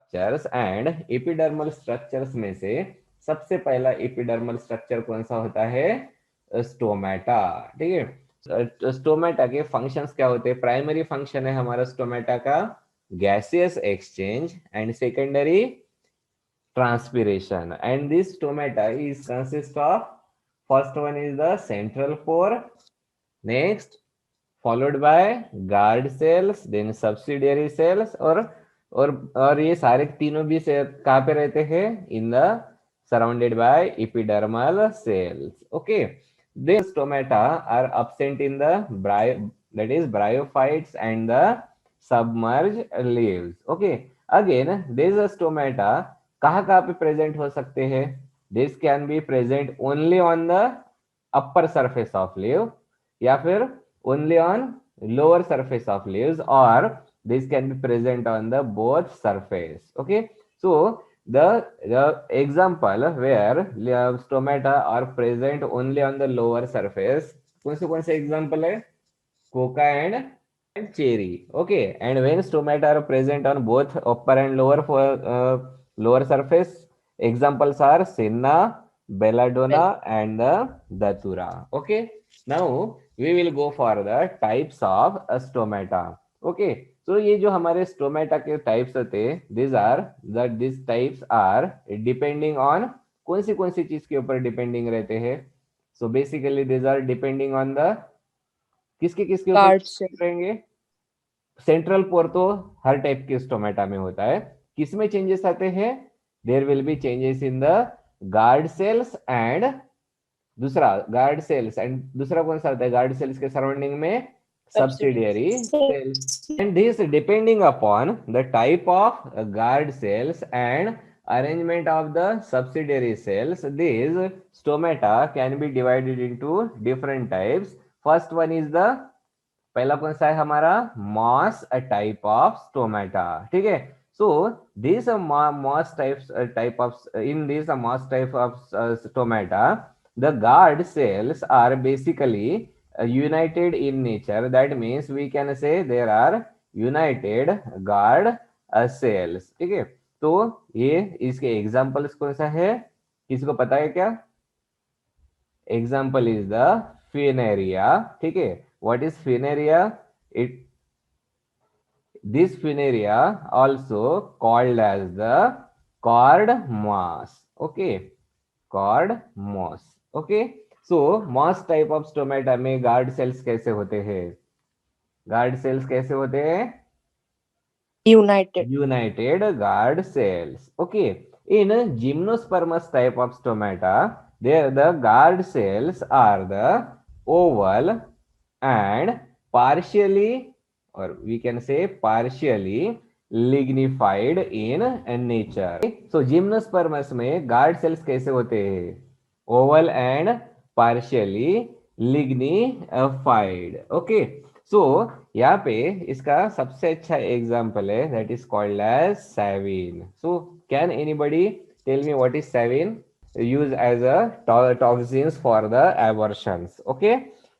Structures and epidermal structures में से सबसे पहला एपिडर्मल स्ट्रक्चर कौन सा होता है? स्टोमेटा। ठीक है, स्टोमेटा के फंक्शंस क्या होते हैं? प्राइमरी फंक्शन है हमारा स्टोमेटा का gaseous exchange and secondary transpiration, and this stomata is consist of, first one is the central pore, next followed by guard cells, then subsidiary cells, और ये सारे तीनों भी से कहाँ पे रहते हैं? In the surrounded by epidermal cells. Okay, these stomata are absent in the that is bryophytes and the submerged leaves. Okay, again these stomata कहाँ कहाँ पे प्रेजेंट हो सकते हैं? This can be present only on the upper surface of leave, या फिर only on lower surface of leaves, और this can be present on the both surface. Okay, so the example where stomata are present only on the lower surface, कौन से example है? Coca and cherry. Okay, and when stomata are present on both upper and lower surface, examples are senna, belladonna and the datura. Okay, now we will go for the types of stomata. Okay, so ये जो हमारे stomata के types होते हैं, these types are depending on कौन सी चीज के ऊपर डिपेंडिंग रहते हैं? So basically these are depending on the किसके ऊपर रहेंगे? सेंट्रल पोर तो हर टाइप के स्टोमेटा में होता है. किसमें चेंजेस आते हैं? There will be changes in the guard cells and दूसरा कौन सा होता है गार्ड सेल्स के सराउंडिंग में? Subsidiary cells. And this depending upon the type of guard cells and arrangement of the subsidiary cells, these stomata can be divided into different types. First one is the पहला कौन सा है हमारा? Moss type of stomata. ठीक है, so this moss type of in this moss type of stomata the guard cells are basically united in nature. That means we can say there are united guard cells. ठीक है, तो ये इसके examples कौन सा है? किसको पता है क्या? Example is the Funaria. ठीक है, what is Funaria? This Funaria also called as the cord moss. Okay, cord moss. Okay, so moss type of stomata में guard cells कैसे होते हैं? guard cells कैसे होते हैं? united guard cells. Okay, in gymnospermous type of stomata, there the guard cells are the oval and partially, or we can say partially lignified in nature. So gymnospermous में guard cells कैसे होते हैं? oval and partially lignified. Okay, so यहाँ पे इसका सबसे अच्छा example है, that is called as seven. So can anybody tell me what is seven? Use as a toxins for the aversions. Okay,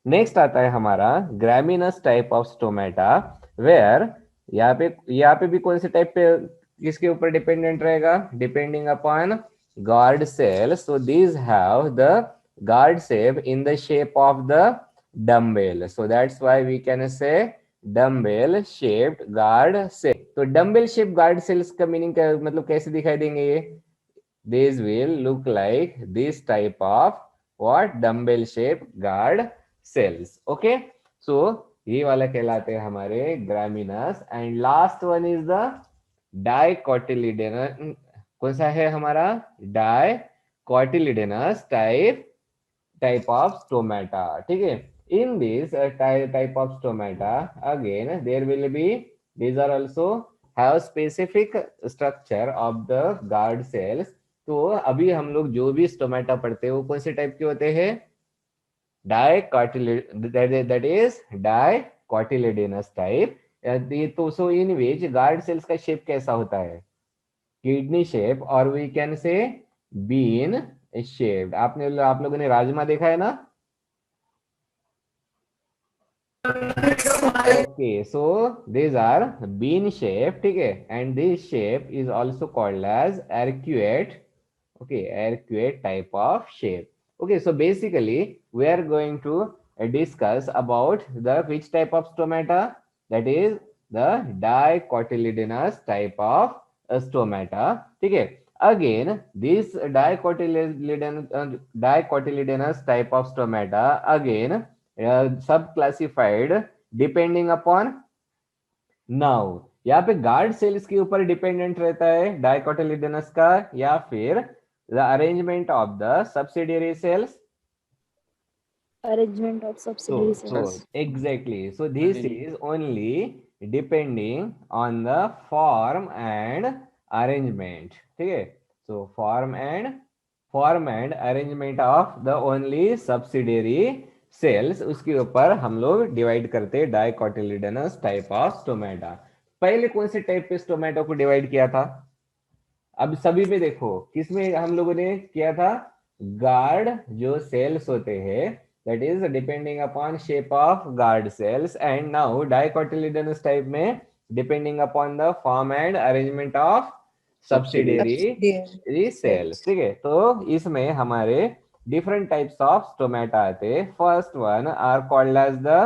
next आता है हमारा gramineous type of stomata, where यहाँ पे भी कौन से टाइप पे किसके ऊपर डिपेंडेंट रहेगा? Depending upon guard cells. So these have the guard shape in the shape of the dumbbell. So that's why we can say dumbbell shaped guard cell. तो dumbbell shaped guard cells का meaning क्या, मतलब कैसे दिखाई देंगे ये? These will look like this type of what? dumbbell shaped guard cells. Okay, so ये वाला कहलाते हैं हमारे gramineous. And last one is the dicotyledonous. कौन सा है हमारा? Dicotyledonous type of stomata. ठीक है, in this type of stomata again there will be, these are also have specific structure of the guard cells. तो अभी हम लोग जो भी स्टोमेटा पढ़ते हैं वो कौन से टाइप के होते हैं? that is dicotyledonous type. तो so in which guard cells का शेप कैसा होता है? किडनी शेप, और we can say bean shaped. आप लोगों ने राजमा देखा है ना? Okay, so these are bean shape, ठीक है, and this shape is also called as arcuate. Okay, arcuate type of shape. Okay, so basically we are going to discuss about the which type of stomata, that is the dicotyledonous type of stomata. ठीक है, again this dicotyledonous type of stomata again sub classified depending upon, now यहाँ पे guard cells के ऊपर dependent रहता है डाइकोटिलिडोनस का, या फिर the arrangement of the subsidiary cells. Arrangement of subsidiary cells. Exactly. So this is only depending on the form and arrangement. ठीक है. So form and arrangement of the only subsidiary cells, उसके ऊपर हम लोग डिवाइड करते हैं डाइकोटिलिडोनस type of stomata. पहले कौन से टाइप पे स्टोमेटा को डिवाइड किया था? अब सभी पे देखो, किसमें हम लोगों ने किया था? गार्ड जो सेल्स होते हैं, that is depending upon shape of guard cells, and now dicotyledonous type में depending upon the form and arrangement of subsidiary cells. ठीक है, तो इसमें हमारे different types of stomata आते हैं. First one are called as the,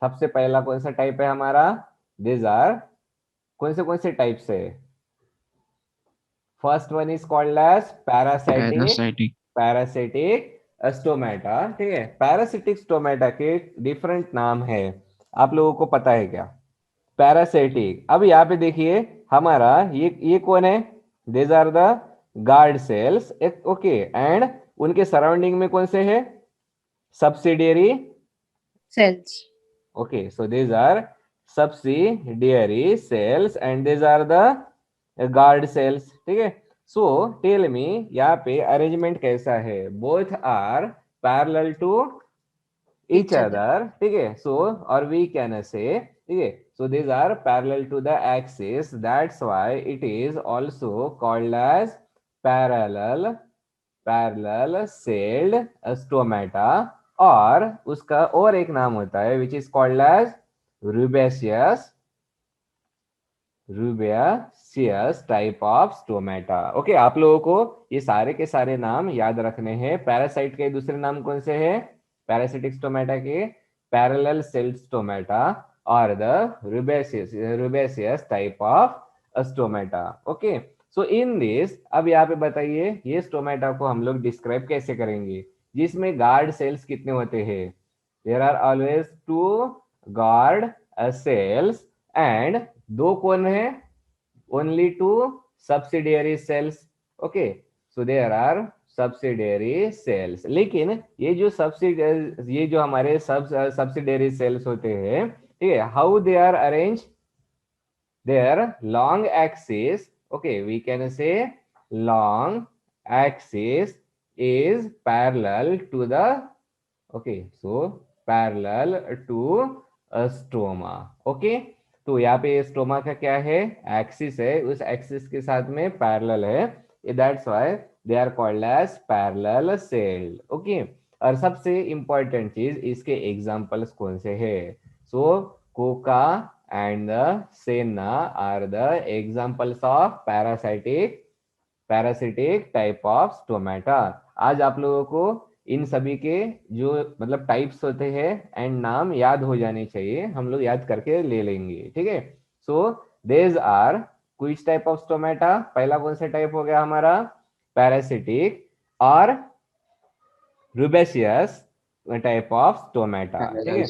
सबसे पहला कौन सा टाइप है हमारा? These are कौन से टाइप्स है? First one is called as paracytic stomata. ठीक है, पैरासिटिक स्टोमेटा के डिफरेंट नाम है, आप लोगों को पता है क्या? पैरासिटिक, अब यहाँ पे देखिए हमारा ये कौन है? This are the guard cells. Okay, and उनके सराउंडिंग में कौन से है? Subsidiary Cells. Okay, so these are subsidiary cells and these are the guard cells. ठीक है, so tell me यहाँ पे अरेंजमेंट कैसा है? Both are parallel to each other. ठीक है, so or we can say, ठीक है, so these are parallel to the axis, that's why it is also called as parallel celled stomata, और उसका और एक नाम होता है which is called as rubeaceous type of stomata. Okay, आप लोगों को ये सारे के सारे नाम याद रखने हैं. पैरासाइट के दूसरे नाम कौन से हैं? पैरासिटिक स्टोमेटा के पैरेलल सेल्ड स्टोमेटा और the rubeaceous type of stomata. Okay, so in this, अब यहाँ पे बताइए ये स्टोमेटा को हम लोग डिस्क्राइब कैसे करेंगे, जिसमें गार्ड सेल्स कितने होते हैं? There are always 2 guard cells and 2 कौन है? Only 2 subsidiary cells. Okay, so there are subsidiary cells. लेकिन ये जो हमारे सब्सिडियरी सेल्स होते हैं, ठीक है, how they are arrange? their long axis, okay, we can say long axis is parallel to the, okay, so parallel to a stoma. okay, तो यहाँ पे स्टोमा का क्या है? एक्सिस है, उस एक्सिस के साथ में पैरेलल है, that's why they are called as parallel celled. Okay, और सबसे इंपॉर्टेंट चीज, इसके एग्जांपल्स कौन से हैं? So coca and the senna are the examples of parasitic type of stomata. आज आप लोगों को इन सभी के जो मतलब टाइप्स होते हैं एंड नाम याद हो जाने चाहिए, हम लोग याद करके ले लेंगे. ठीक है, सो देज आर कुछ टाइप ऑफ स्टोमेटा. पहला कौन सा टाइप हो गया हमारा? पैरासिटिक और रुबेशियस टाइप ऑफ स्टोमेटा. ठीक है,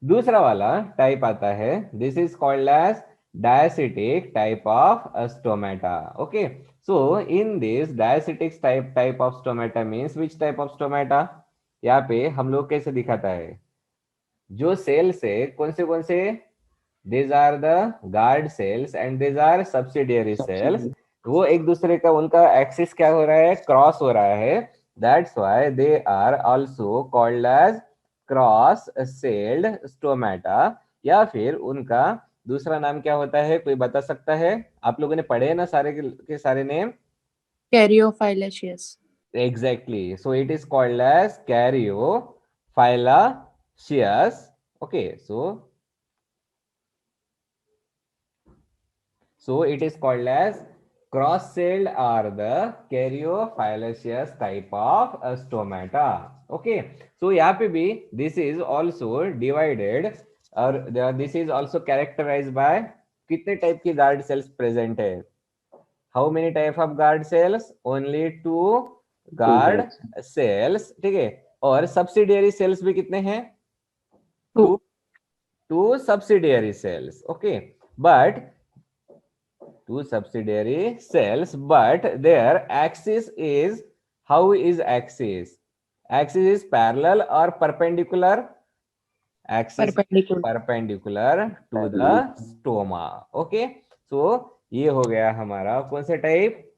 दूसरा वाला टाइप आता है, this is called as diacytic type of stomata. Okay, so in this diacytic type of stomata means which type of stomata? यहाँ पे हम लोग कैसे दिखाता है, जो सेल्स है कौन से, these are the guard cells and these are subsidiary cells, वो एक दूसरे का उनका एक्सिस क्या हो रहा है? क्रॉस हो रहा है. that's why they are also called as cross sailed stomata. या फिर उनका दूसरा नाम क्या होता है, कोई बता सकता है? आप लोगों ने पढ़े हैं ना सारे के सारे name? Caryophyllaceous. Exactly, so it is called as caryophyllaceous. okay, so So it is called as cross-celled or the caryophyllaceous type of stomata. Okay, so यहाँ पे भी this is also divided और this is also characterized by कितने type की guard cells present है? How many type of guard sales? Only 2 guard cells, ठीक है। और सब्सिडियरी सेल्स भी कितने हैं? 2 2 subsidiary cells. Okay, but 2 subsidiary cells, but their axis is, how is axis? Axis is parallel or perpendicular? Axis is Perpendicular. perpendicular to the stoma. Okay, so ये हो गया हमारा कौन सा type?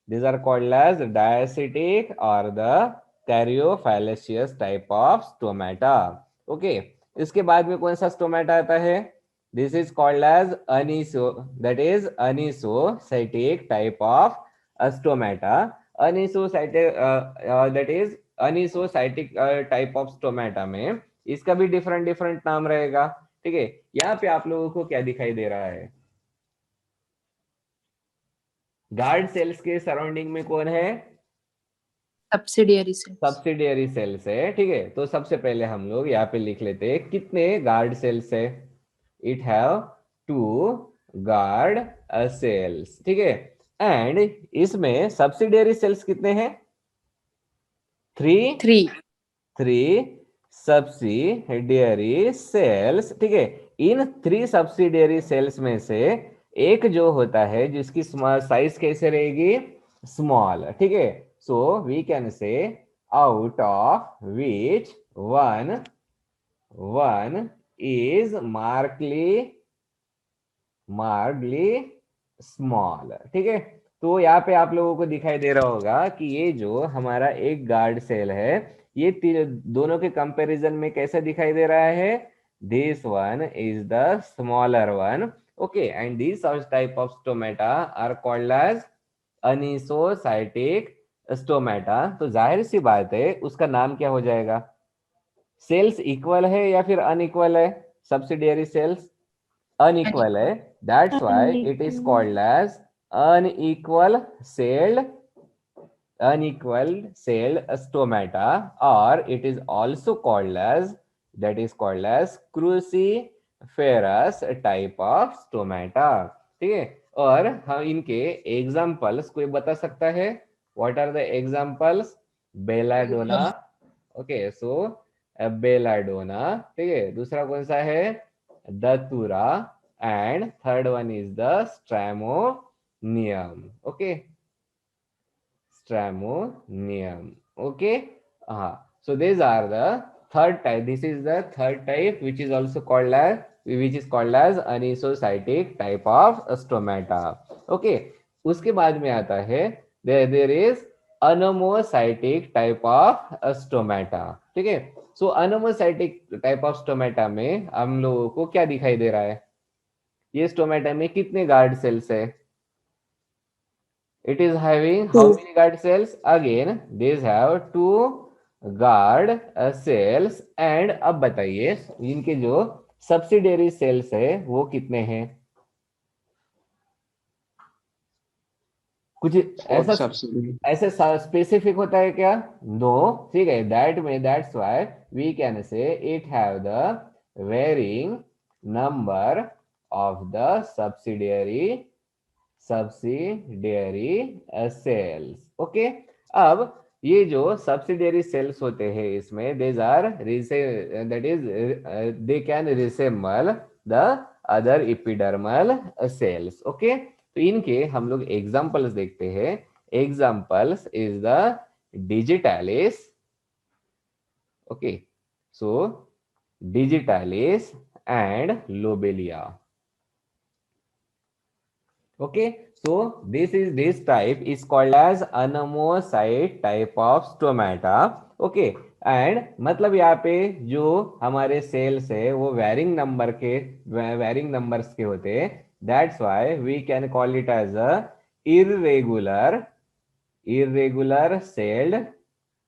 These are called as diacetic or the caryophyllaceous type of stomata. Okay, इसके बाद में कौन सा स्टोमेटा आता है? This is called as that is anisocytic type of stomata. Anisocytic that is anisocytic type of stomata में इसका भी डिफरेंट डिफरेंट नाम रहेगा, ठीक है। यहाँ पे आप लोगों को क्या दिखाई दे रहा है? गार्ड सेल्स के सराउंडिंग में कौन है? Subsidiary cells. सब्सिडियरी सेल्स है, ठीक है। तो सबसे पहले हम लोग यहाँ पे लिख लेते हैं कितने गार्ड सेल्स है। इट हैव 2 गार्ड सेल्स, ठीक है। एंड इसमें सब्सिडियरी सेल्स कितने हैं? 3 सब्सिडियरी सेल्स, ठीक है। इन 3 सब्सिडियरी सेल्स में से एक जो होता है जिसकी साइज कैसे रहेगी? स्मॉल, ठीक है। So we can say out of which one is markedly small, ठीक है। तो यहाँ पे आप लोगों को दिखाई दे रहा होगा कि ये जो हमारा एक गार्ड सेल है ये दोनों के कंपैरिजन में कैसे दिखाई दे रहा है? This one is the smaller one, okay. And this type of stomata are called as anisocytic stomata. तो जाहिर सी बात है उसका नाम क्या हो जाएगा? सेल्स इक्वल है या फिर अनइक्वल है? सब्सिडियरी सेल्स unequal है, that's why it is called as unequal celled stomata, or it is also called as, that is called as cruciferous type of stomata, ठीक है। और हम इनके एग्जाम्पल्स कोई बता सकता है? What are the examples? Belladonna, okay, so belladonna, ठीक है। दूसरा कौन सा है? दतुरा, and third one is the stramonium, okay, stramonium, okay. So these are the third type. This is the third type which is also called as anisocytic type of stomata, okay. उसके बाद में आता है there is anomocytic type of stomata, ठीक है। सो anomocytic type of stomata में हम लोगों को क्या दिखाई दे रहा है? ये स्टोमेटा में कितने गार्ड सेल्स है? It is having how many guard cells? Again this have 2 guard cells. And अब बताइए इनके जो सब्सिडियरी सेल्स है वो कितने हैं? कुछ ऐसा स्पेसिफिक होता है क्या? नो, ठीक है। That's why we can say it have the varying number of the subsidiary cells, okay। अब ये जो सब्सिडियरी सेल्स होते हैं इसमें that is they can resemble the other epidermal cells, okay। तो इनके हम लोग एग्जांपल्स देखते हैं। Examples is the digitalis, okay, so digitalis and lobelia, okay। So this type is called as anomocyte type of stomata, okay। And मतलब यहाँ पे जो हमारे सेल्स है वो वेरिंग नंबर्स के होते हैं। That's why we can call it as a irregular celled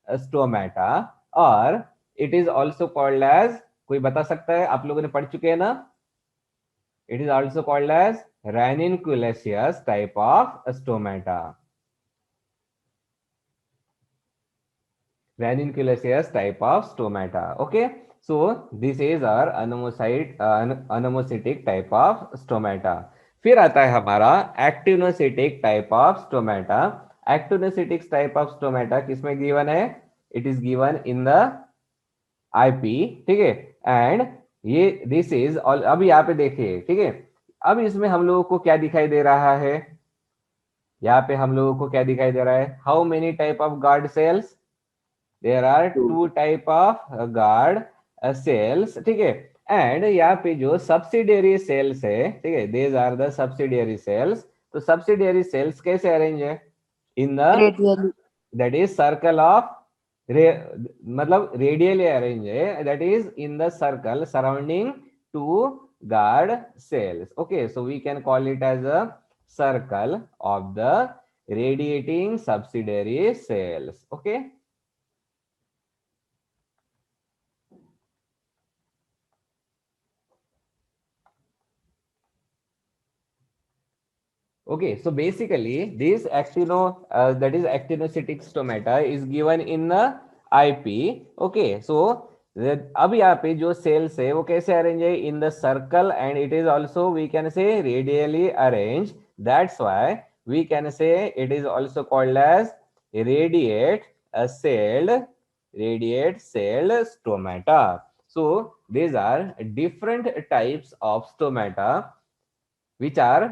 stomata, और it is also called as, कोई बता सकता है? आप लोगों ने पढ़ चुके हैं ना? It is also called as ranunculus type of stomata. Ranunculus type of stomata. Okay, so this is our anomocytic type of stomata. फिर आता है हमारा actinocytic type of stomata. Actinocytic type of stomata किसमें गिवन है? It is given in the IP. ठीक है, and ये this is all. अब यहाँ पे देखिए, ठीक है, अब इसमें हम लोगों को क्या दिखाई दे रहा है? यहाँ पे हम लोगों को क्या दिखाई दे रहा है? How many type of guard cells? There are two type of guard cells. ठीक है, एंड यहाँ पे जो सब्सिडियरी सेल्स है, ठीक है, these are the subsidiary cells. तो सब्सिडियरी सेल्स कैसे अरेंज है? In the Radially. That is circle of मतलब रेडियली अरेंज है, that is in the circle surrounding two guard cells. Okay, so we can call it as a circle of the radiating subsidiary cells. Okay, okay, so basically this that is actinocytic stomata is given in the IP. Okay, so अब यहाँ पे जो sales है वो कैसे arrange है? In the circle, and it is also we can say radially arrange. That's why we can say it is also called as radiate celled stomata. So these are different types of stomata which are,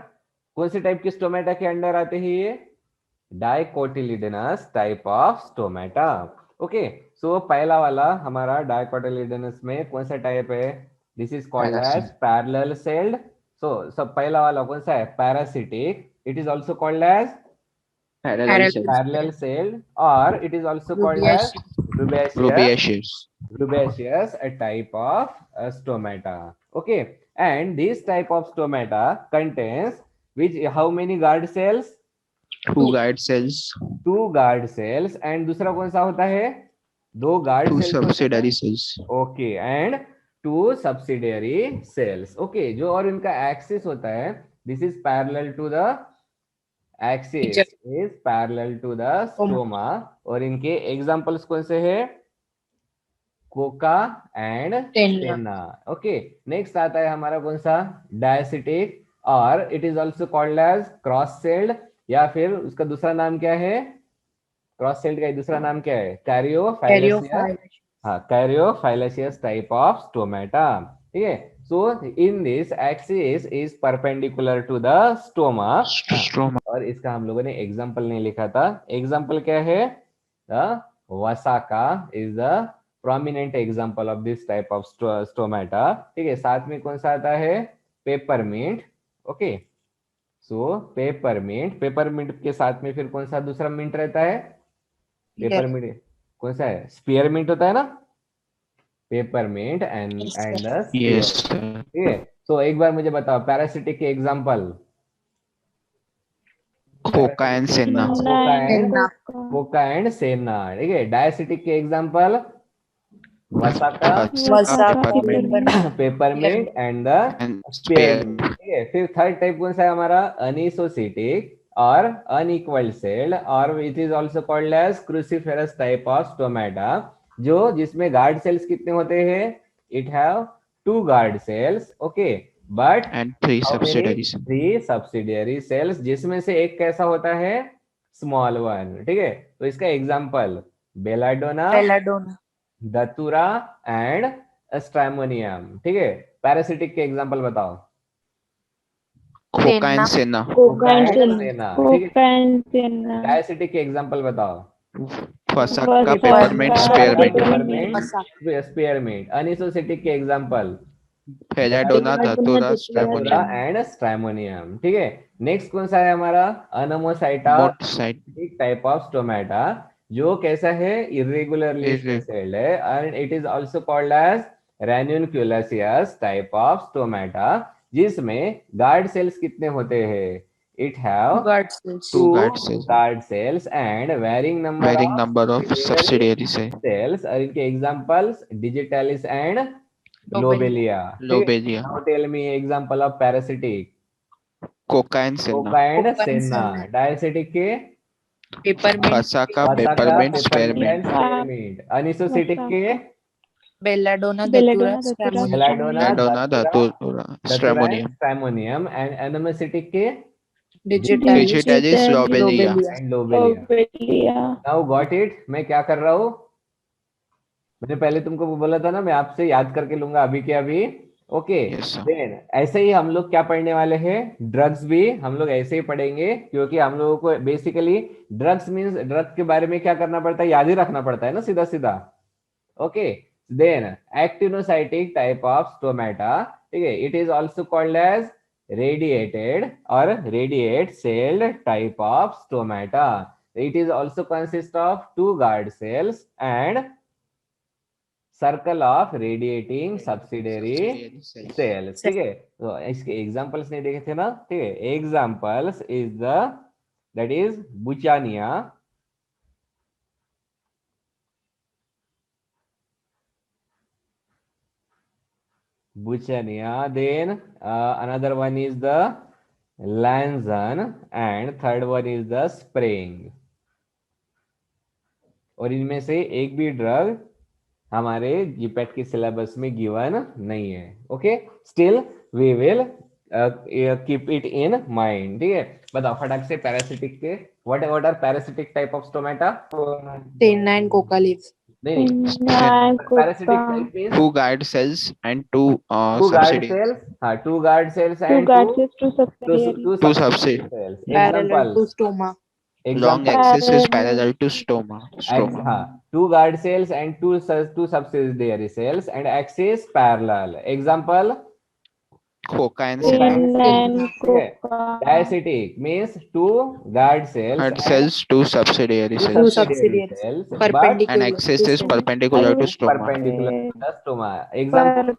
कौन से type के stomata के under आते हैं? ये dicotyledonous type of stomata. Okay, so पहला वाला हमारा डाइकोटिलिडनस में कौन सा टाइप है? This is called as parallel celled. So सब पहला वाला कौन सा है? Paracytic. It is also called as parallel celled, or it is also called as rubaceous, a type of stomata. Okay, and this type of stomata contains which, how many guard cells? Two guard cells. Two guard cells. And दूसरा कौन सा होता है? दो guard Two cells. subsidiary cells. Okay, and two subsidiary cells. Okay, जो और इनका axis होता है, this is parallel to the axis is parallel to the stoma. और इनके examples कौन से हैं? कोका एंड टेना. ओके, नेक्स्ट आता है हमारा कौन सा? डायसिटिक, और it is also called as cross celled, या फिर उसका दूसरा नाम क्या है? क्रॉस सेल्ड का दूसरा नाम क्या है? कैरियोफाइलेशियस. हाँ, कैरियोफाइलेशियस टाइप ऑफ स्टोमेटा. ठीक है, so in this axis is perpendicular to the stoma. और इसका हम लोगों ने एग्जांपल नहीं लिखा था. एग्जांपल क्या है? The वसाका is the prominent example of this type of stomata. ठीक है, साथ में कौन सा आता है? पेपरमिंट. ओके, सो पेपरमिंट के साथ में फिर कौन सा दूसरा मिंट रहता है? पेपरमिंट कौन सा है? स्पीयरमिंट होता है ना? Peppermint and the Yes. ठीक है, सो एक बार मुझे बताओ पैरासिटिक के example. Coca and senna. Coca and सेना. ठीक है, डायसिटिक के example वसाका, peppermint and the spearmint. ठीक है, फिर थर्ड टाइप कौन सा है हमारा? अनिसोसिटिक और अनइक्वल सेल्ड, और it is also called as cruciferous type of stomata, जो जिसमें गार्ड सेल्स कितने होते हैं? It have two guard cells. Okay, but And three subsidiary cells. 3 subsidiary cells, जिसमें से एक कैसा होता है? Small one. ठीक है, तो इसका example belladonna, datura and stramonium. ठीक है, पैरासिटिक के एग्जांपल बताओ. Coca and senna. ठीक है, डायसिटिक के एग्जांपल बताओ. Vasaka, peppermint, spearmint. स्पीयरमिंट. अनिसोसिटिक के example Belladonna, Datura, stramonium. And stramonium. ठीक है, नेक्स्ट कौन सा है हमारा? अनोमोसाइटा टाइप ऑफ स्टोमेटा, जो कैसा है? इरेगुलरली सेल्ड है, and it is also called as ranunculus type of stomata, जिसमें गार्ड सेल्स कितने होते हैं? It have two guard cells and varying number of subsidiary cells. और इनके examples digitalis and lobelia. Now tell me example of parasitic. Coca and senna, coca and Coca and senna. senna. Diacytic के Peppermint. फसाका, vasaka, peppermint, peppermint and spearmint, spearmint. Anisocytic के Belladonna, Belladonna, Datura, Datura, Stramonium. Belladonna, belladonna, datura, datura, datura and stramonium, stramonium. And anomocytic के Digitalis. Digitalis, lobelia, Lobelia. And lobelia. Lobelia. Now got it. मैं क्या कर रहा हूँ, मैंने पहले तुमको वो बोला था ना, मैं आपसे याद करके लूंगा अभी के अभी। ओके, यस सर, देन ऐसे ही हम लोग क्या पढ़ने वाले हैं, ड्रग्स भी हम लोग ऐसे ही पढ़ेंगे, क्योंकि हम लोगों को बेसिकली ड्रग्स मींस ड्रग के बारे में क्या करना पड़ता है, याद ही रखना पड़ता है ना, सीधा सीधा। Okay, then actinocytic type of stomata, ठीक है, it is also called as radiated और radiate celled type of stomata. It is also consist of two guard cells and circle of radiating subsidiary cells. ठीक है, तो इसके examples नहीं देखे थे ना, ठीक है। Examples is the that is buchanania, then another one is the lanzan and third one is the spraying। और इनमें से एक भी ड्रग हमारे जीपेट के सिलेबस में गिवन नहीं है। Okay, still we will keep it in mind. ठीक है, बताओ फटाक से पैरासिटिक के what are paracytic type of stomata. Senna and coca leaf. नहीं, Senna, paracytic Coca. Type means two guard cells and two two guard subsidiaries, cells, हाँ, two guard cells Two and guard two cells, two subsidiaries. two two subsidiary subsid, cells। Parallel Example, to stoma. long example, axis is Parallel. parallel to stoma, हाँ, two guard cells and two subsidiary cells and axis parallel। Example, coca and Senna senna, and okay. Coca. Diacetic means two guard cells guard and cells, two subsidiary two cells, subsidiary subsidiaries. cells, but and Perpendicular. axis to is stoma. perpendicular to stoma. perpendicular to the stoma। Example,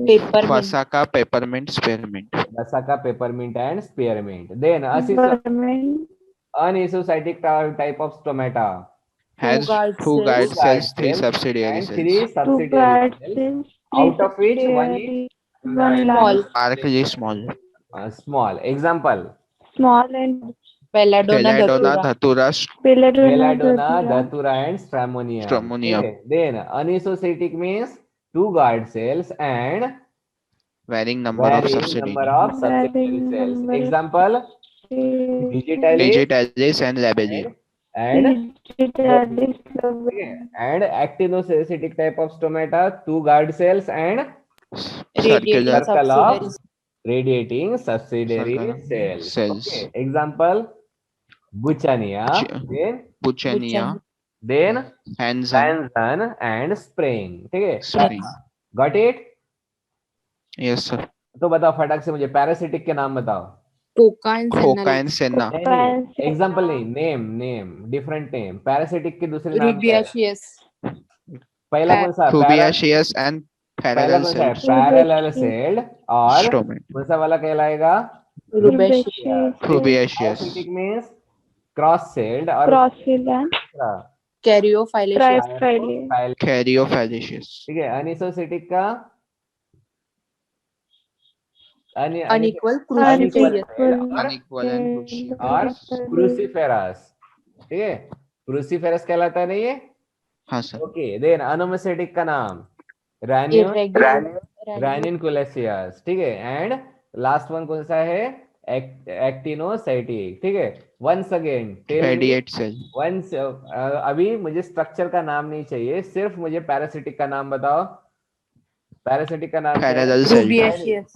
Peppermint. Fusaka, peppermint, spearmint, Basaka, peppermint and spearmint। Then Peppermint. anisocytic type of stomata has guard two guard cells. cells, three cells subsidiary and cells, three Two subsidiary guard cells, cells. out of which one is Subsidiary. One Small. large. markedly small. small। Example, Small and Belladonna, Belladonna, Datura. Datura, Belladonna, belladonna, Datura. datura and stramonium। Stramonium. Okay. Then anisocytic means two guard cells and varying number of varying subsidiary, number of subsidiary Varying cells। number of Example, cells. digitalis digitalis and labelia, and Digitalis. okay, and actinocytic type of stomata, two guard cells and circular circle of subsidiaries. radiating subsidiary Circle of cells। cells. Okay. Example, buchania, then Buchania, Hansen, Lanzan and spraying। ठीक है, spring. Got it. Yes sir. तो बताओ फटाक से मुझे parasitic के नाम बताओ। Coca and senna. Coca and senna, नहीं, एग्जाम्पल नहीं, नेम डिफरेंट नेम। पैरासिटिक के दूसरे नाम क्या है? Rubiaceous. पहला कौन सा? rubiaceous and पहला parallel कौन सा है? cells, parallel sailed. और stomata, कौन सा वाला कहलाएगा? Rubiaceous. rubiaceous, parasitic means cross sailed और Cross hill and Caryophyllaceous. triphylia. caryophyllaceous, ठीक है। अनिसोसिटिक का Unequal Unequal. cruciferous. unequal and crucial, और क्रूसीफेरस। ठीक है, क्रूसीफेरस कहलाता है नहीं है? हाँ सर, ओके, देन अनोमेसेटिक का नाम Irregular. रैनिनकुलेसियस। ठीक है, एंड लास्ट वन कौन सा है? एक्टिनोसाइटिक। ठीक है, once again radiate cell, once अभी मुझे स्ट्रक्चर का नाम नहीं चाहिए, सिर्फ मुझे पैरासिटिक का नाम बताओ। पैरासिटिक का नाम क्या है? parallel cell, Rubiaceous.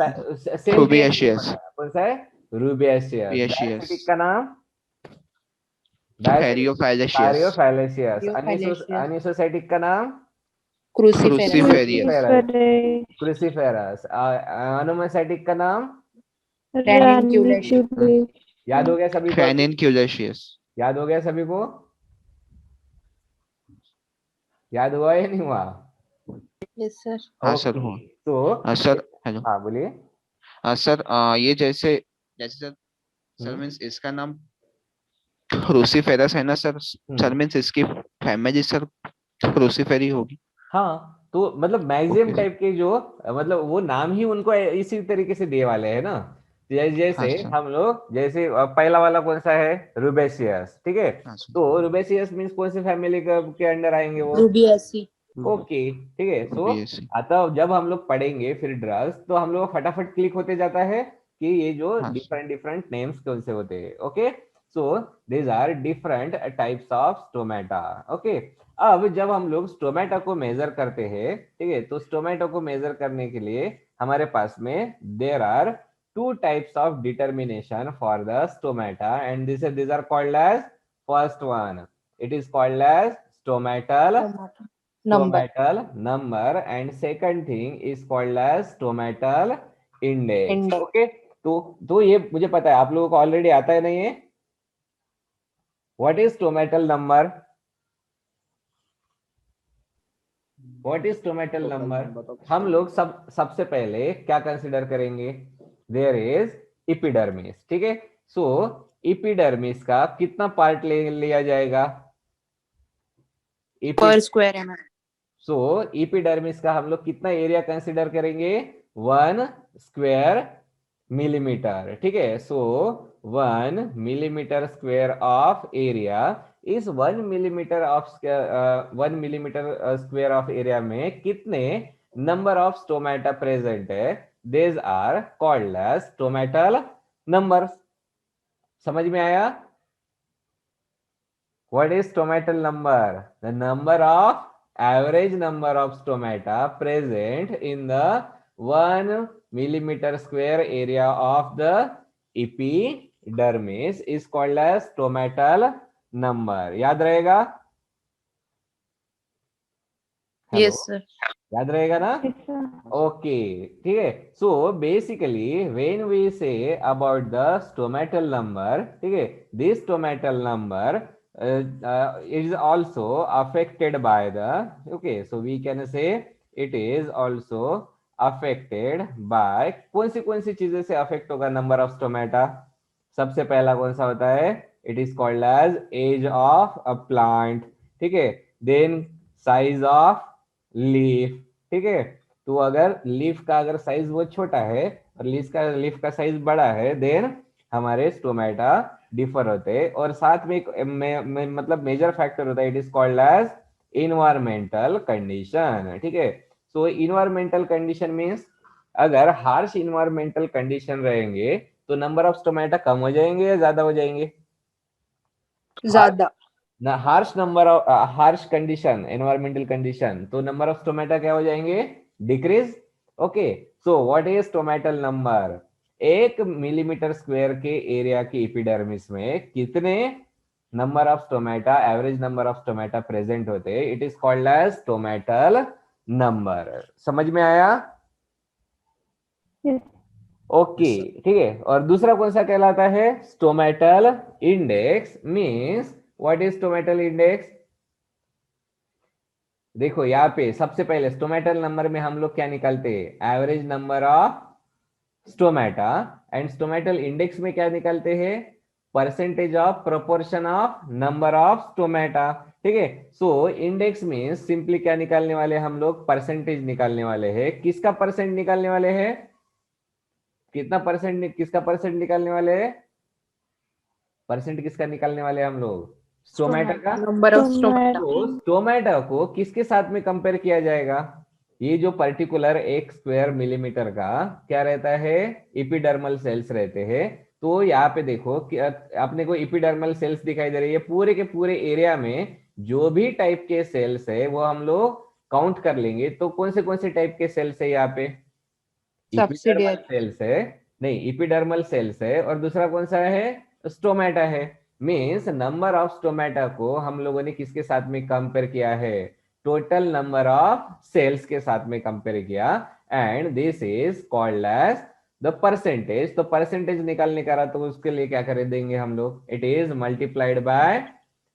rubiaceous, कौन सा है? रूबियासियस। Rubiaceous. डायसिटिक का नाम caryophyllaceous, कारियोफैलेशियस। Caryophyllaceous. अनिसोसाइटिक का नाम cruciferous, क्रूसीफेरस। अनोमेसाइटिक का नाम Ranunculation. याद हो गया सभी को? ranunculaceous, याद हो गया सभी को? याद हुआ या नहीं हुआ? Yes, sir. हाँ सर Okay, हुआ। तो सर हेलो, हाँ बोलिए। सर ये जैसे जैसे सर मीन्स इसका नाम क्रूसीफेरस है ना सर, सर मीन्स इसकी फैमिली सर क्रूसीफेरी होगी। हाँ, तो मतलब मैक्सिमम Okay. टाइप के जो मतलब वो नाम ही उनको इसी तरीके से दिए वाले है ना। जैसे सर। हम लोग जैसे पहला वाला कौन सा है, रुबेसियस, ठीक है। हाँ सर। तो रुबेसियस मीन्स कौन सी फैमिली के अंडर आएंगे वो, रूबियासी। ओके ठीक है। सो BSc। अतः जब हम लोग पढ़ेंगे फिर ड्रग्स, तो हम लोग फटाफट क्लिक होते जाता है कि ये जो हाँ सर। डिफरेंट डिफरेंट नेम्स कौन से होते हैं, okay. So these are different types of stomata, okay. अब जब हम लोग स्टोमेटा को मेजर करते हैं, ठीक है, तो स्टोमेटा को मेजर करने के लिए हमारे पास में there are two types of determination for the stomata, and these are called as, first one, it is called as stomatal number. stomatal number, and second thing is called as stomatal index, index. okay। तो ये मुझे पता है आप लोगों को already आता है नहीं है, what is stomatal number, what is stomatal number. हम लोग सबसे पहले क्या कंसिडर करेंगे, देयर इज इपिडर्मिस, ठीक है। सो इपिडर्मिस का कितना पार्ट ले लिया जाएगा, पर स्क्वायर एम। सो इपिडर्मिस का हम लोग कितना एरिया कंसिडर करेंगे, 1 स्क्वायर मिलीमीटर, ठीक है। सो 1 मिलीमीटर स्क्वायर ऑफ एरिया, इस 1 मिलीमीटर स्क्वायर ऑफ एरिया में कितने नंबर ऑफ स्टोमेटा प्रेजेंट है, these are called as stomatal numbers. समझ में आया, what is stomatal number, the number of average number of stomata present in the 1 millimeter square area of the epidermis is called as stomatal number। याद रहेगा, hello, yes sir. याद रहेगा ना, Yes, sir. Okay ठीक है। So basically when we say about the stomatal number, ठीक है, this stomatal number is also affected by the, okay, so we can say it is also affected by, कौन सी चीजें से अफेक्ट होगा number of stomata, सबसे पहला कौन सा होता है, it is called as age of a plant, ठीक है। देन साइज ऑफ लीफ, ठीक है। तो अगर लीफ का अगर साइज वो छोटा है और लीफ का साइज बड़ा है, देन हमारे स्टोमेटा डिफर होते हैं। और साथ में एक मतलब मेजर फैक्टर होता है, it is called as environmental condition, ठीक है। सो इन्वायरमेंटल कंडीशन मींस अगर हार्श इन्वायरमेंटल कंडीशन रहेंगे तो नंबर ऑफ स्टोमेटा कम हो जाएंगे या ज्यादा हो जाएंगे, ज्यादा। हार्श कंडीशन, एनवायरमेंटल कंडीशन, तो नंबर ऑफ स्टोमेटा क्या हो जाएंगे, decrease, okay. So what is stomatal number, 1 millimetre square के एरिया की एपिडर्मिस में कितने number of stomata, average number of stomata present होते हैं, it is called as stomatal number. समझ में आया, Yes. ओके ठीक है। और दूसरा कौन सा कहलाता है, stomatal index means, what is stomatal index. देखो यहाँ पे सबसे पहले स्टोमेटल नंबर में हम लोग क्या निकालते हैं, average number of stomata, and stomatal index में क्या निकालते हैं, percentage of proportion of number of stomata, ठीक है। सो इंडेक्स मींस सिंपली क्या निकालने वाले हम लोग, परसेंटेज निकालने वाले हैं, किसका परसेंट निकालने वाले हैं, कितना परसेंट, किसका परसेंट निकालने वाले हैं, परसेंट किसका निकालने वाले हैं हम लोग, स्टोमेटा का। Number of stomata. तो स्टोमेटा को किसके साथ में कंपेयर किया जाएगा, ये जो पर्टिकुलर 1 स्क्वायर मिलीमीटर का क्या रहता है, एपिडर्मल सेल्स रहते हैं। तो यहाँ पे देखो कि अपने को एपिडर्मल सेल्स दिखाई दे रही है, पूरे के पूरे एरिया में जो भी टाइप के सेल्स है वो हम लोग काउंट कर लेंगे। तो कौन से टाइप के सेल्स है यहाँ पे, एपिडर्मल सेल्स है, नहीं एपिडर्मल सेल्स है, और दूसरा कौन सा है, स्टोमेटा है। मींस नंबर ऑफ स्टोमेटा को हम लोगों ने किसके साथ में कंपेयर किया है, टोटल नंबर ऑफ सेल्स के साथ में कंपेयर किया, and this is called as the percentage. तो परसेंटेज निकालने का रहा तो उसके लिए क्या कर देंगे हम लोग, it is multiplied by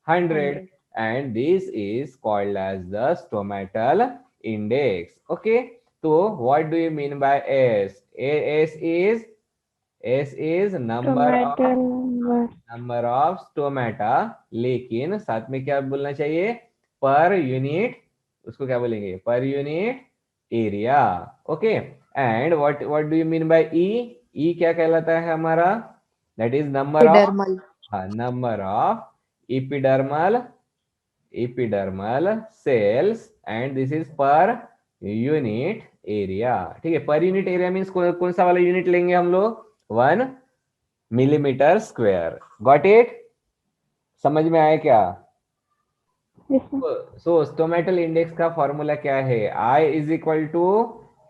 100, and this is called as the stomatal index, okay. तो what do you mean by S? S is Stomatal number. number of stomata, लेकिन साथ में क्या बोलना चाहिए, पर यूनिट, उसको क्या बोलेंगे, per unit area, okay. And what do you mean by E? ई क्या कहलाता है हमारा, that is number of, Epidermal. हाँ, number of epidermal cells and this is per unit area। ठीक है, पर यूनिट एरिया मीन्स कौन सा वाला यूनिट लेंगे हम लोग, 1 मिलीमीटर स्क्वायर। गॉट इट, समझ में आया क्या? Yes, sir. So stomatal index का फॉर्मूला क्या है, I is equal to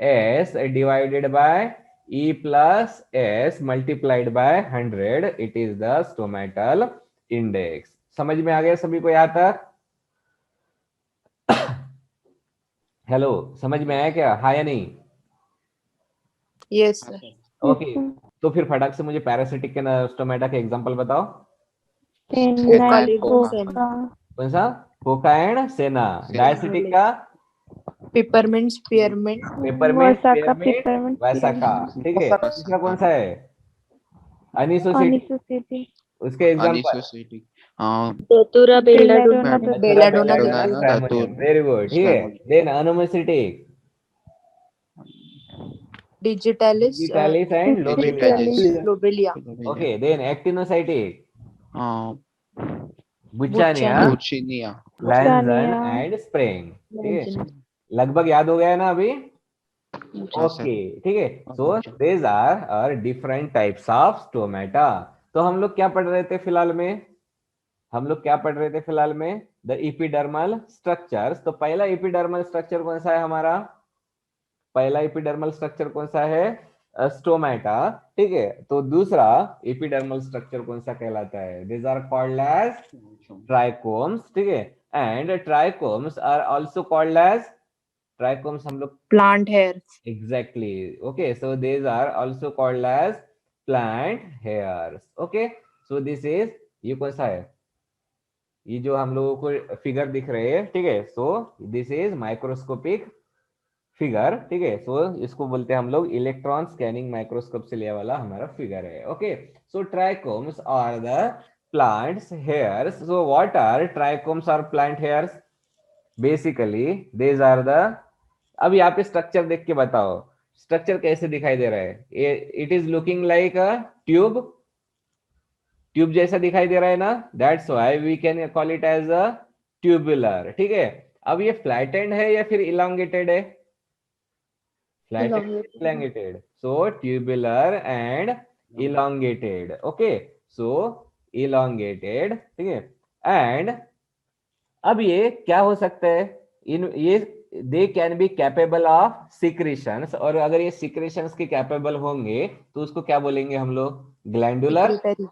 S divided by E plus S multiplied by 100, it is the stomatal index. समझ में आ गया सभी को यहाँ तक? हेलो, समझ में आया क्या, हाँ या नहीं? Yes, sir. ओके, तो फिर फटाक से मुझे पैरासिटिक के स्टोमेटा के एग्जांपल बताओ। Senna, Focalidin, Coca, कौन सा, कोका एंड सेना। डायसिटिक का Peppermint, spearmint, peppermint, Vasaka, spearmint, Peppermint, vasaka. Spearmint, ठीक है, तीसरा कौन सा है, अनिसोसिएटी, Anisocytine, उसके एग्जांपल, anisocytic Datura, Belladonna, Belladonna, Belladonna, stramonium, very good. ठीक है, then anomocytic, Digitalis, digitalis and lobelia. Lobelia, okay, then actinocytic, buchanania, Bucciania, buchanania, lanzan Bucciania, and spring. ठीक है, लगभग याद हो गया ना अभी? ओके, ठीक है। So these are different types of stomata. तो हम लोग क्या पढ़ रहे थे फिलहाल में, द इपिडर्मल स्ट्रक्चर्स। तो पहला इपिडर्मल स्ट्रक्चर कौन सा है हमारा, कौन सा है, स्टोमेटा। ठीक है, तो दूसरा एपिडर्मल स्ट्रक्चर कौन सा कहलाता है, this are called as trichomes. ठीक है, and trichomes are also called as, trichomes हम लोग, plant hairs. Exactly, okay, so these are also called as plant hairs. Okay, so this is, ये कौन सा है, ये जो हम लोगों को फिगर दिख रहे हैं, ठीक है, so this is microscopic figure. ठीक है, सो इसको बोलते हैं हम लोग इलेक्ट्रॉन स्कैनिंग माइक्रोस्कोप से लिया वाला हमारा फिगर है। Okay, so trichomes are the plants hairs. So what are trichomes और plant hairs, basically these are the, अब यहाँ पे स्ट्रक्चर देख के बताओ, स्ट्रक्चर कैसे दिखाई दे रहा है, it is looking like a tube, tube जैसा दिखाई दे रहा है ना, that's why we can call it as a tubular. ठीक है, अब ये फ्लैटेंड है या फिर इलांगेटेड है, elongated, so tubular and elongated। okay, so elongated। ठीक है, and अब ये क्या हो सकता है, इन ये they can be capable of secretions, और अगर ये सिक्रेशंस के कैपेबल होंगे तो उसको क्या बोलेंगे हम लोग, ग्लैंडुलर। Secretory,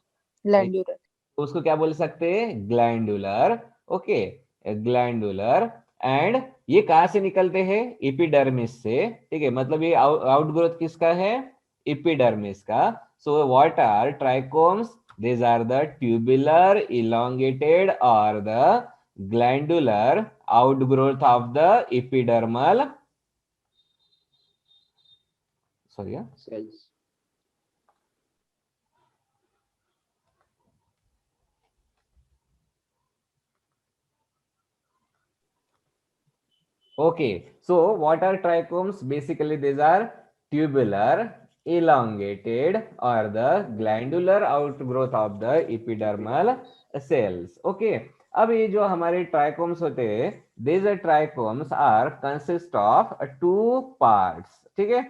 glandular. तो उसको क्या बोल सकते हैं, ग्लैंडुलर। Okay, glandular. एंड ये कहाँ से निकलते हैं, एपिडर्मिस से। ठीक है, मतलब ये आउटग्रोथ किसका है, एपिडर्मिस का। So what are trichomes, these are the tubular, elongated or the glandular outgrowth of the epidermal, sorry, yeah? cells, Okay, so what are trichomes? Basically, these are tubular, elongated or the glandular outgrowth of the epidermal cells. Okay, अब ये जो हमारे trichomes होते हैं, these trichomes are consist of two parts. ठीक है,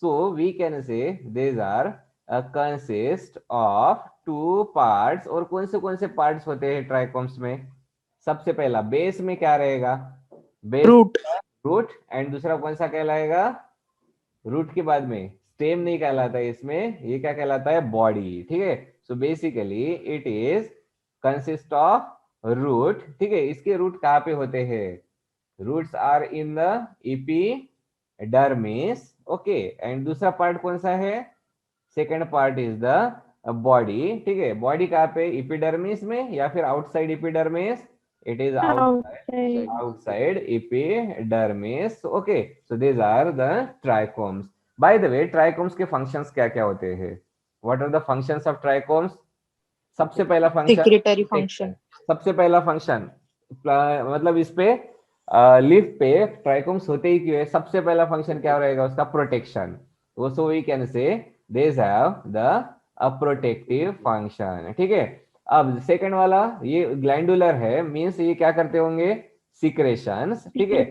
so we can say these are consist of two parts। और कौन से parts होते हैं trichomes में, सबसे पहला बेस में क्या रहेगा, बेस Root. रूट, एंड दूसरा कौन सा कहलाएगा, रूट के बाद में स्टेम नहीं कहलाता है इसमें, ये क्या कहलाता है, बॉडी। ठीक है, so basically it is consist of root. ठीक है, इसके रूट कहाँ पे होते हैं, roots are in the epidermis. Okay, and दूसरा पार्ट कौन सा है, second part is the body. ठीक है, बॉडी कहाँ पे, एपिडर्मिस में या फिर outside epidermis, it is outside, outside epidermis। okay, so these are the trichomes। by the way, trichomes के functions क्या क्या होते हैं, what are the functions of trichomes? सबसे पहला फंक्शन, Secretory function. सबसे पहला फंक्शन, मतलब इस पे लीफ पे ट्राइकोम्स होते ही क्यों है, सबसे पहला फंक्शन क्या रहेगा उसका, protection. So we can say these have the a protective function. ठीक है, अब सेकंड वाला ये ग्लैंडुलर है, मींस ये क्या करते होंगे, सिक्रेशंस. ठीक है,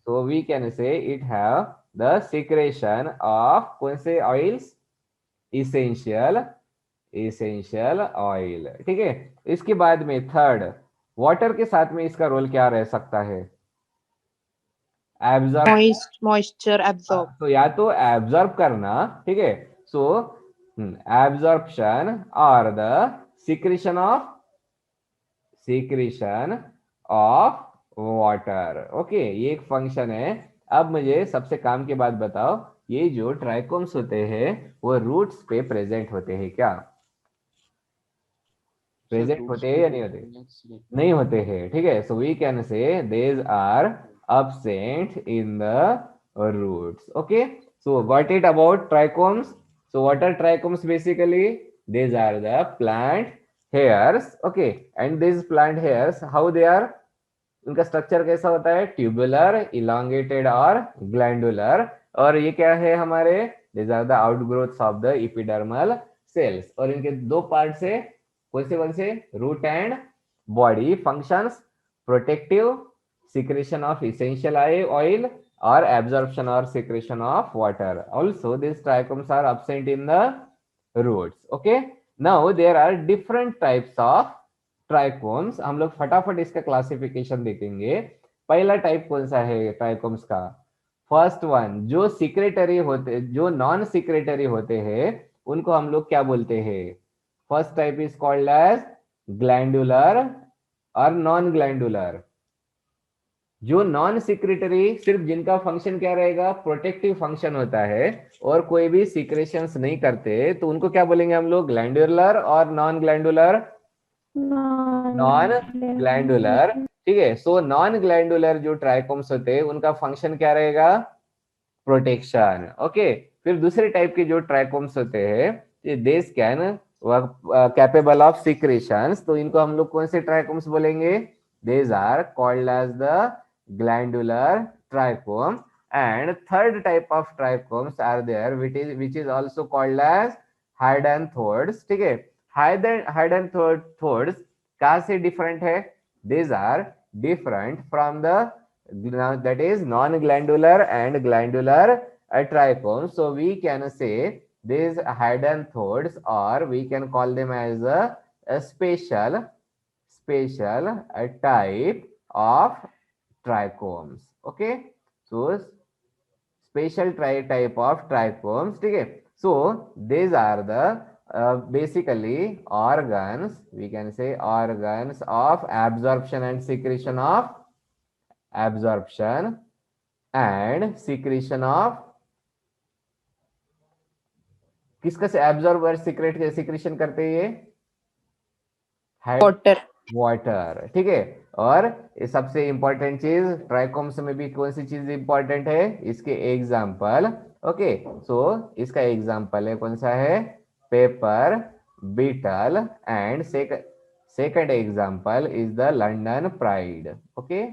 so we can say it have the secretion of कौन से ऑयल्स, essential ऑयल. ठीक है, इसके बाद में थर्ड, वाटर के साथ में इसका रोल क्या रह सकता है, एब्जॉर्ब. Moisture absorb. तो या तो एब्जॉर्ब करना. ठीक है, सो एब्जॉर्प्शन और the secretion of water. Okay, ये एक फंक्शन है. अब मुझे सबसे काम की बात बताओ, ये जो ट्राइकोम्स होते हैं वो रूट्स पे प्रेजेंट होते हैं क्या, प्रेजेंट होते हैं या नहीं होते, नहीं होते हैं. ठीक है, so we can say these are absent in the roots. Okay, so what it about trichomes? So what are trichomes basically? These are the plant hairs. Okay, and these plant hairs, how they are, उनका structure कैसा होता है, tubular, elongated और glandular. और ये क्या है हमारे, these are the outgrowths of the epidermal cells. और इनके दो पार्ट से, कौन से, root and body. Functions, protective, secretion of essential oil, or absorption or secretion of water. Also these trichomes are absent in the roots. Okay, now there are different types of trichomes. हम लोग फटाफट इसका classification देखेंगे. पहला टाइप कौन सा है ट्राइकोम्स का, फर्स्ट वन, जो सिक्रेटरी होते, जो नॉन सिक्रेटरी होते हैं उनको हम लोग क्या बोलते हैं, first type is called as glandular और नॉन ग्लैंडुलर. जो नॉन सिक्रेटरी, सिर्फ जिनका फंक्शन क्या रहेगा, प्रोटेक्टिव फंक्शन होता है और कोई भी सिक्रेशंस नहीं करते, तो उनको क्या बोलेंगे हम लोग, ग्लैंडुलर और नॉन ग्लैंडुलर, नॉन ग्लैंडुलर. ठीक है, सो नॉन ग्लैंडुलर जो ट्राइकोम्स होते हैं उनका फंक्शन क्या रहेगा, प्रोटेक्शन. ओके, फिर दूसरे टाइप के जो ट्राइकोम्स होते हैं this can capable of secretions, तो इनको हम लोग कौन से ट्राइकोम्स बोलेंगे, these are called as the glandular trichome. And third type of trichomes are there which is also called as hydantoids. ठीक है, hydantoids कहाँ से different है, these are different from the that is non glandular and glandular trichomes. So we can say these hydantoids, or we can call them as a special type of trichomes. Okay, so special type of trichomes. ठीक है, so these are the basically organs, we can say organs of absorption and secretion of किसका से absorb और secretion करते हैं, ये Water. Water. ठीक है, और सबसे इंपॉर्टेंट चीज ट्राइकोम्स में भी कौन सी चीज इंपॉर्टेंट है, इसके एग्जाम्पल. ओके, सो इसका एग्जाम्पल है कौन सा है, pepper betel, and second example is the London pride. Okay,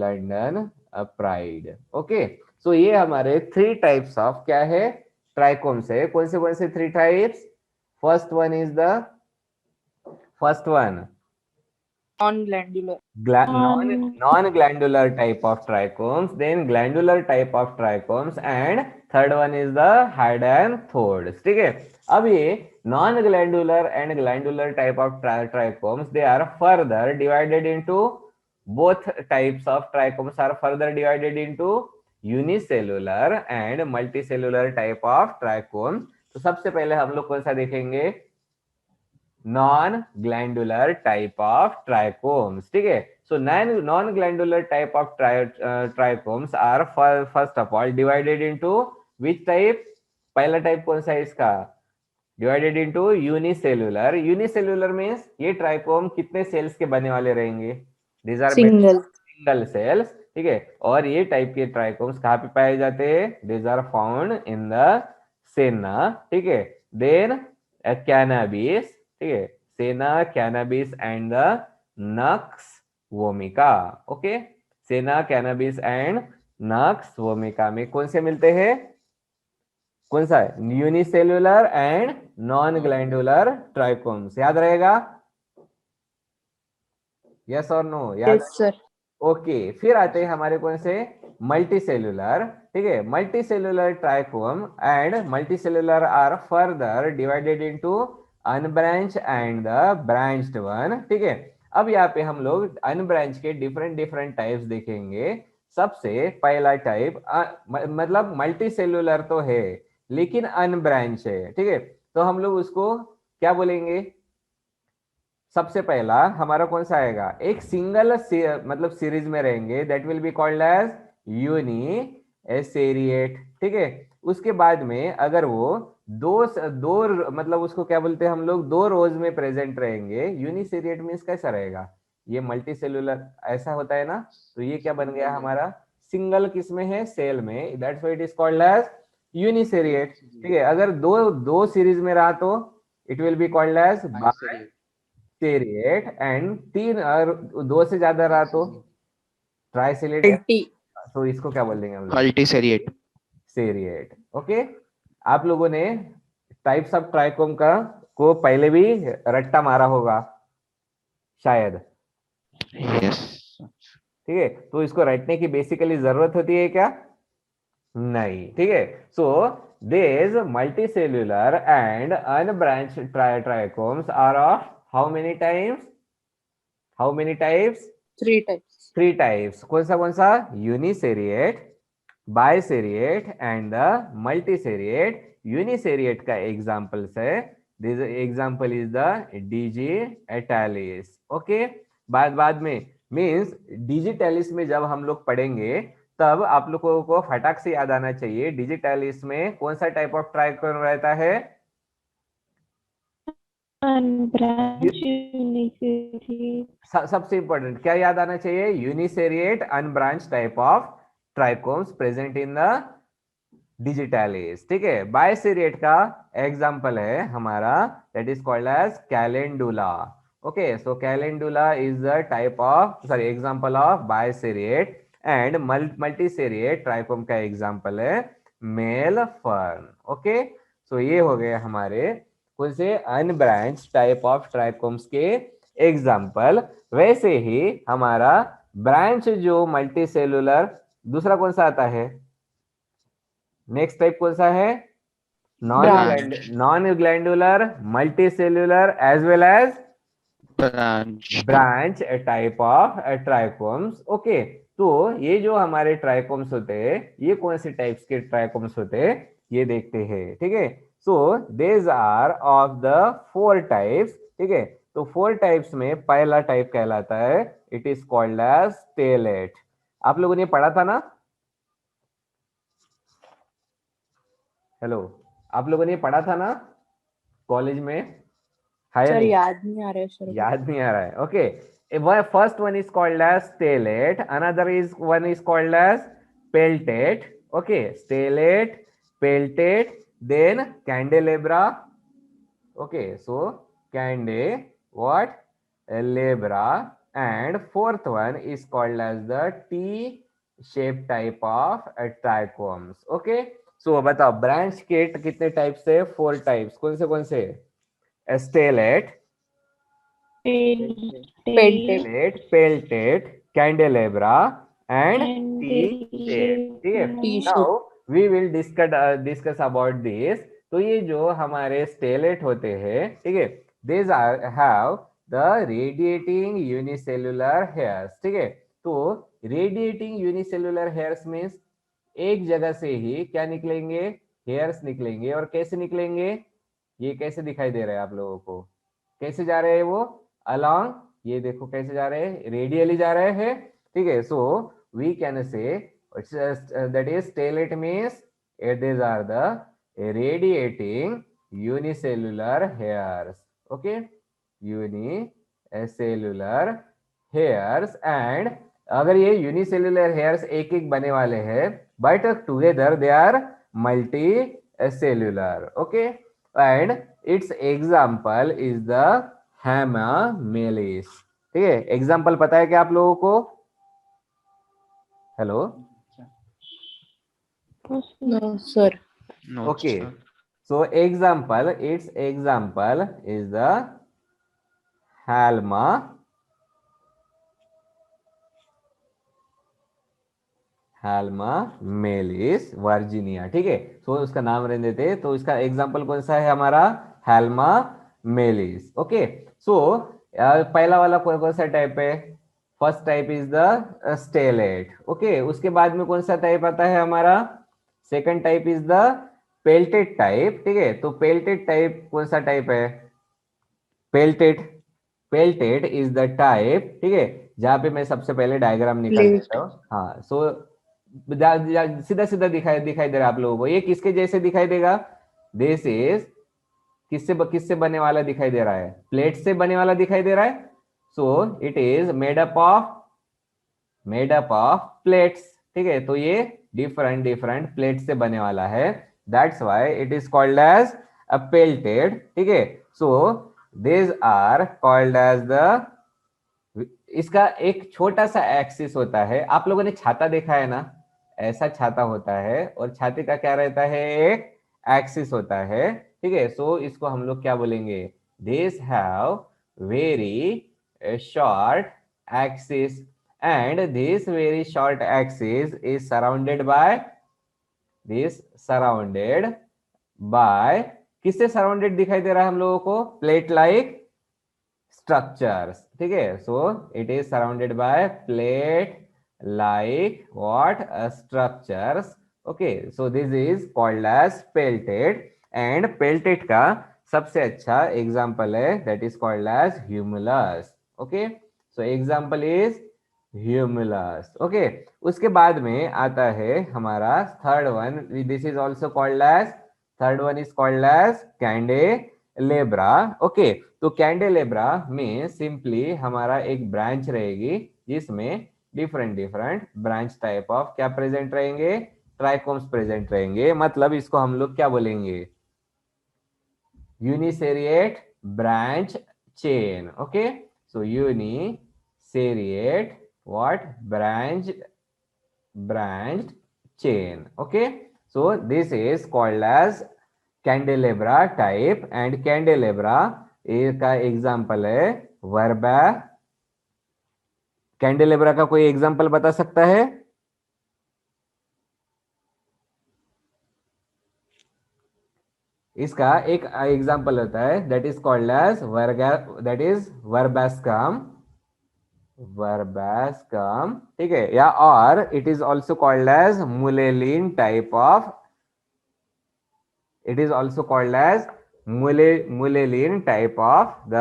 London pride. Okay, so ये हमारे थ्री टाइप्स ऑफ क्या है, ट्राइकोम्स है. कौन से three types, first one is the Non-glandular. non-glandular type of trichomes, then glandular type of trichomes, and third one is the hydantoids. ठीक है, अब ये non-glandular and glandular type of trichomes, they are further divided into, both types of trichomes are further divided into unicellular and multicellular type of trichomes. तो सबसे पहले हम लोग कौन सा देखेंगे, non glandular type of trichomes. ठीक है, so non glandular type of trichomes are first of all divided into which type, पहला टाइप कौन सा है इसका, divided into unicellular. Unicellular means ये ट्राइकोम कितने सेल्स के बने वाले रहेंगे, दीज आर सिंगल सेल्स. ठीक है, और ये टाइप के ट्राइकोम्स कहाँ पे पाए जाते हैं, these are found in the senna. ठीक है, देन कैनाबिस. ठीक है, senna, cannabis and the nux vomica. Okay, senna, cannabis and nux vomica में कौन से मिलते हैं, कौन सा है? Unicellular and non glandular trichomes, याद रहेगा? यस और नो? याद? Yes, sir. ओके, फिर आते हैं हमारे कौन से? मल्टी सेल्युलर, ठीक है। Multicellular trichome and multicellular are further divided into unbranch and the branched one, ठीक है। अब यहाँ पे हम लोग अनब्रांच के डिफरेंट डिफरेंट टाइप्स देखेंगे। सबसे पहला टाइप मतलब मल्टी सेल्युलर तो है लेकिन अनब्रांच है, ठीक है। तो हम लोग उसको क्या बोलेंगे? सबसे पहला हमारा कौन सा आएगा? एक सिंगल मतलब सीरीज में रहेंगे, that will be called as uniseriate, ठीक है। उसके बाद में अगर वो दो मतलब उसको क्या बोलते हैं हम लोग? दो रोज में प्रेजेंट रहेंगे, यूनिसेरिएट मीन्स कैसा रहेगा? ये मल्टी सेल्यूलर ऐसा होता है ना, तो ये क्या बन गया हमारा? सिंगल किस में है? सेल में, that's why it is called as uniseriate, ठीक है। अगर दो दो सीरीज में रहा तो it will be called as seriate, and तीन और दो से ज्यादा रहा तो ट्राइसेलिएट, Multi. तो इसको क्या बोल देंगे हम लोग? मल्टीसेरिएट। सेरिएट, ओके। आप लोगों ने टाइप्स ऑफ ट्राइकोम का को पहले भी रट्टा मारा होगा शायद, यस। ठीक है। तो इसको रटने की बेसिकली जरूरत होती है क्या? नहीं, ठीक है। So these multicellular and unbranched trichomes are of how many types? How many types? 3 types. 3 types. कौन सा? यूनिसेरिएट, बाइसेरिएट एंड द मल्टीसेरिएट। यूनिसेरिएट का एग्जांपल्स है, this example is the digitalis, okay. बाद में मींस डिजिटैलिस में जब हम लोग पढ़ेंगे तब आप लोगों को फटाक से याद आना चाहिए डिजिटैलिस में कौन सा टाइप ऑफ ट्राइकोन रहता है? Unbranched uniseriate. सबसे इंपॉर्टेंट क्या याद आना चाहिए? Uniseriate unbranch type of trichomes present in the digitalis, ठीक है। बायसेरिएट का एग्जांपल है हमारा, that is called as calendula, okay. So calendula is the type of example of biseriate, and multiseriate trichome का एग्जांपल है मेल फर्न, ओके। सो ये हो गए हमारे कौन से? अनब्रांच टाइप ऑफ ट्राइकोम्स के एग्जांपल। वैसे ही हमारा ब्रांच जो मल्टी सेलुलर, दूसरा कौन सा आता है? नेक्स्ट टाइप कौन सा है? Branch. Non glandular multicellular as well as branch. Branch type of trichomes, okay. तो ये जो हमारे ट्राइकोम्स होते हैं, ये कौन से टाइप्स के ट्राइकोम्स होते हैं ये देखते हैं, ठीक है। So these are of the 4 types, ठीक है। तो 4 टाइप्स में पहला टाइप कहलाता है, इट इज कॉल्ड एज टेलेट। आप लोगों ने पढ़ा था ना? हेलो, आप लोगों ने पढ़ा था ना कॉलेज में? है या Sir, नहीं? याद नहीं आ रहा है sir. याद नहीं आ रहा है, okay. First one is called as stellate, another is one is called as peltate, okay. Stellate, peltate, then candelabra, okay. So cande what labra, and fourth one is called as the T shape type of trichomes, okay. So बताओ branch के कितने types है? 4 types, कौन से? Stellate, Pelted. Peltate, candelabra and And T shape, ठीक है। T-shape. Now we will discuss about this. तो ये जो हमारे स्टेलेट होते हैं, ठीक है, these are have the radiating unicellular hairs, ठीक है। तो रेडिएटिंग यूनिसेल्युलर हेयर्स मीन्स एक जगह से ही क्या निकलेंगे? हेयर्स निकलेंगे। और कैसे निकलेंगे? ये कैसे दिखाई दे रहा है आप लोगों को? कैसे जा रहे हैं वो? अलोंग, ये देखो कैसे जा रहे हैं, रेडियली जा रहे हैं, ठीक है। So we can say that is stellate means these are the radiating unicellular hairs, okay, unicellular hairs। And अगर ये यूनिसेल्युलर हेयर्स एक एक बने वाले हैं, but together they are multi cellular, okay. And its example is the hamamelis, ठीक है। एग्जाम्पल पता है क्या आप लोगों को? Hello, No, sir. No, Okay. sir. So example, its example is the Halma malice Virginia, ठीक है। तो उसका नाम रहने देते, तो इसका एग्जांपल कौन सा है हमारा, हैल्मा मेलिस। ओके, सो पहला वाला कौन कौन सा टाइप है, first type is the stellate. Okay, उसके बाद में कौन सा टाइप आता है हमारा, second type is the peltate type, ठीक है। तो पेल्टेड टाइप कौन सा टाइप है, peltate, peltate is the type, ठीक है। जहां पे मैं सबसे पहले डायग्राम निकाल Plate. देता हूँ। हाँ, सो सीधा सीधा दिखाई दिखाई दे रहा है आप लोगों को, ये किसके जैसे दिखाई देगा, दिस इज किससे बने वाला दिखाई दे रहा है, प्लेट से बने वाला दिखाई दे रहा है। So it is made up of plates, ठीक है। तो ये डिफरेंट डिफरेंट प्लेट से बने वाला है, that's why it is called as a peltate, ठीक है। So these are called as the, इसका एक छोटा सा एक्सिस होता है, आप लोगों ने छाता देखा है ना, ऐसा छाता होता है, और छाते का क्या रहता है, एक एक्सिस होता है, ठीक है। सो इसको हम लोग क्या बोलेंगे, this have very short axis, and this very short axis is surrounded bye, this surrounded by, किससे सराउंडेड दिखाई दे रहा है हम लोगों को, प्लेट लाइक structures, ठीक है। So it is surrounded by plate like what, structures। Okay, so this is called as peltate, and peltate का सबसे अच्छा एग्जांपल है, that is called as humulus. Okay, so example is humulus. Okay, उसके बाद में आता है हमारा third one, this is also called as, third one is called as candelabra. Okay, तो कैंडेलेब्रा में सिंपली हमारा एक ब्रांच रहेगी, जिसमें different different branch type of क्या प्रेजेंट रहेंगे, ट्राइकोम्स प्रेजेंट रहेंगे, मतलब इसको हम लोग क्या बोलेंगे, uniseriate branch chain. Okay, so uniseriate what, branched chain। okay, so this is called as candelabra type, and candelabra का एग्जांपल है वर्बा, कैंडेलेब्रा का कोई एग्जांपल बता सकता है, इसका एक एग्जांपल होता है, दैट इज कॉल्ड एज वर्गा, दैट इज वर्बास्कम, वर्बास्कम, ठीक है, या और it is also called as mullein type of, it is also called as mullein type of the,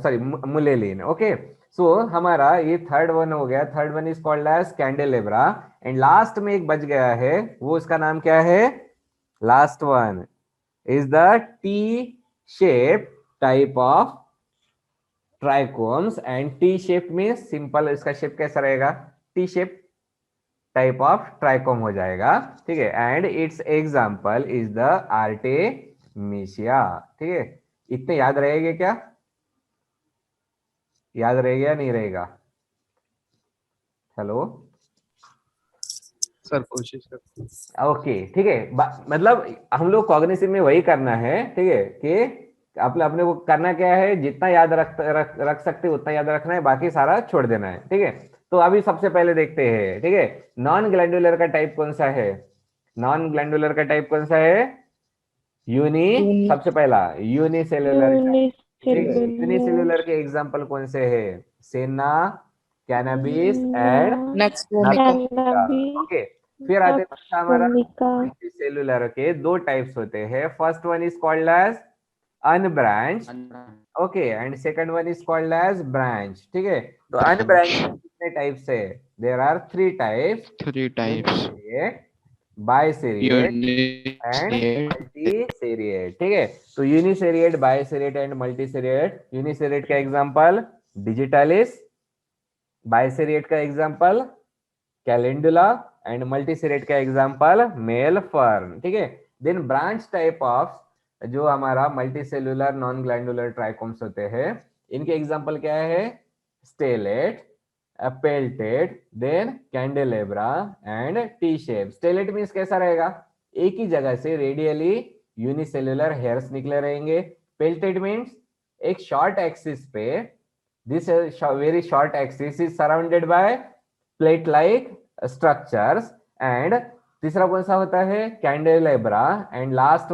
sorry mullein. Okay, so हमारा ये थर्ड वन हो गया, third one is called as candelabra, and last में एक बच गया है, वो उसका नाम क्या है, last one is the T shape type of trichomes, and T shape में सिंपल इसका शेप कैसा रहेगा, T shape type of trichome हो जाएगा, ठीक है। And it's example is the Artemisia, ठीक है। इतने याद रहेंगे क्या, याद रहेगा या नहीं रहेगा, हेलो, सर कोशिश कर। ओके, ठीक है। मतलब हम लोग कॉग्निटिव में वही करना है, ठीक है, कि अपने को करना क्या है, जितना याद रख सकते उतना याद रखना है, बाकी सारा छोड़ देना है, ठीक है। तो अभी सबसे पहले देखते हैं, ठीक है, नॉन ग्लैंडुलर का टाइप कौन सा है, नॉन ग्लैंडुलर का टाइप कौन सा है, यूनी, Uni. सबसे पहला यूनिसेल्युलर, ठीक है। Unicellular. यूनिसेल्युलर के एग्जांपल कौन से है, सेना, cannabis and Next one. Cannabis. Okay. फिर आते हैं हमारा Vomica. मल्टीसेल्युलर के दो टाइप्स होते हैं, first one is called as unbranch, okay, and second one is called as branch, ठीक है। तो अनब्रांच कितने टाइप्स है, there are three types, Three types. Biseriate and Unicellular. Multiseriate, ठीक है। तो यूनिसेरिएट, बाइसेरिएट एंड मल्टीसेरिएट, यूनिसेरिएट का एग्जांपल डिजिटालिस, बाइसेरिएट का एग्जांपल कैलेंडुला, एंड मल्टीसेरिएट का एग्जांपल मेल फर्न, ठीक है। देन ब्रांच टाइप ऑफ जो हमारा मल्टीसेल्युलर नॉन ग्लैंडुलर ट्राइकोम्स होते हैं, इनके एग्जांपल क्या है, stellate, peltate, then candelabra and T shape. Stellate means कैसा रहेगा, एक ही जगह से रेडियली यूनिसेल्युलर हेयर्स निकले रहेंगे। पेल्टेड मीन्स एक शॉर्ट एक्सिस पे, this very short axis is surrounded by plate like structures, and तीसरा कौन सा होता है, candelabra, and last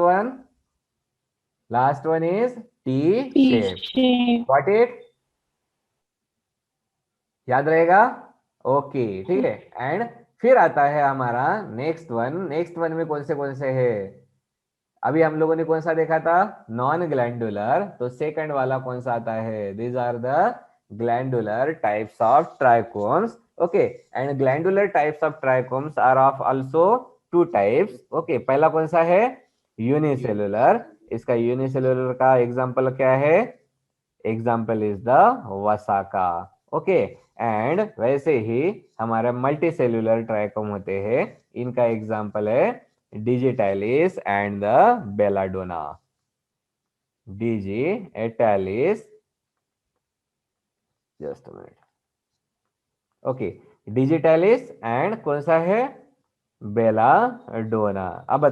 one is T shape. shape. What it, याद रहेगा? ओके, ठीक है। एंड फिर आता है हमारा नेक्स्ट वन में कौन से है, अभी हम लोगों ने कौन सा देखा था, नॉन ग्लैंडुलर, तो सेकंड वाला कौन सा आता है, these are the glandular types of trichomes. Okay, and glandular types of trichomes are of also two types. Okay, पहला कौन सा है, यूनिसेल्युलर। इसका यूनिसेल्युलर का एग्जांपल क्या है, example is the वसाका। Okay, and वैसे ही हमारे मल्टी सेल्यूलर ट्राइकोम होते हैं, इनका एग्जाम्पल है digitalis and the belladonna. Digitalis, just a minute, okay, digitalis and कौन सा है, बेलाडोना। अब